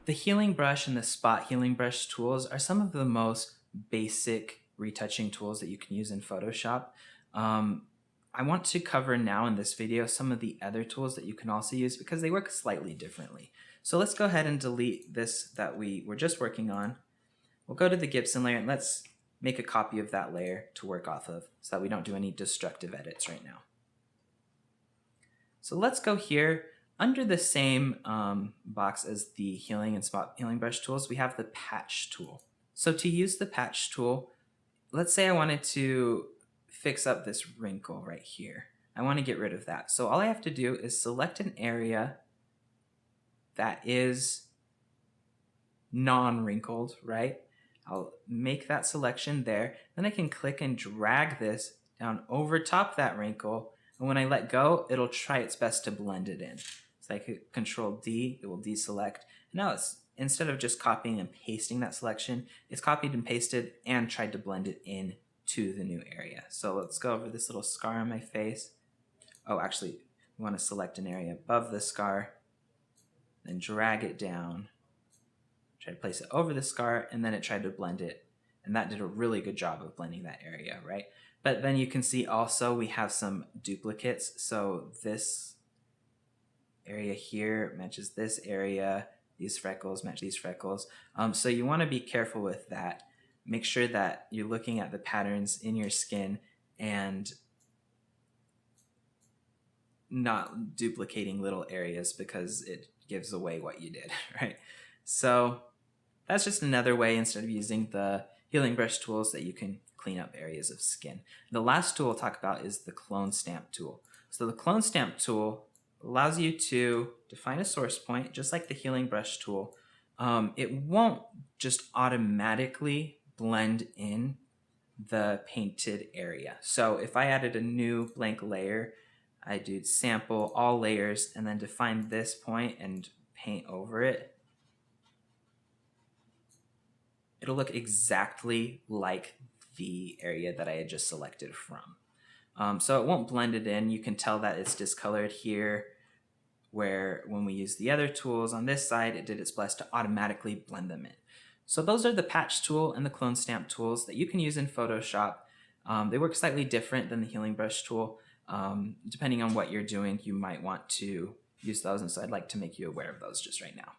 The healing brush and the spot healing brush tools are some of the most basic retouching tools that you can use in Photoshop. I want to cover now in this video some of the other tools that you can also use because they work slightly differently. So let's go ahead and delete this that we were just working on. We'll go to the Gibson layer and let's make a copy of that layer to work off of so that we don't do any destructive edits right now. So let's go here. Under the same box as the healing and spot healing brush tools, we have the patch tool. So to use the patch tool, let's say I wanted to fix up this wrinkle right here. I want to get rid of that. So all I have to do is select an area that is non-wrinkled, right? I'll make that selection there. Then I can click and drag this down over top that wrinkle. And when I let go, it'll try its best to blend it in. So I could Control D, it will deselect. Now it's, instead of just copying and pasting that selection, it's copied and pasted and tried to blend it in to the new area. So let's go over this little scar on my face. Oh, actually, we want to select an area above the scar, then drag it down, try to place it over the scar, and then it tried to blend it. And that did a really good job of blending that area, right? But then you can see also we have some duplicates. So this area here matches this area, these freckles match these freckles. So you want to be careful with that. Make sure that you're looking at the patterns in your skin and not duplicating little areas because it gives away what you did, right? So that's just another way, instead of using the healing brush tools, that you can clean up areas of skin. The last tool we'll talk about is the clone stamp tool. So the clone stamp tool allows you to define a source point, just like the healing brush tool. It won't just automatically blend in the painted area. So if I added a new blank layer, I do sample all layers and then define this point and paint over it. It'll look exactly like the area that I had just selected from. So it won't blend it in. You can tell that it's discolored here, where when we use the other tools on this side, it did its best to automatically blend them in. So those are the patch tool and the clone stamp tools that you can use in Photoshop. They work slightly different than the healing brush tool. Depending on what you're doing, you might want to use those, and so I'd like to make you aware of those just right now.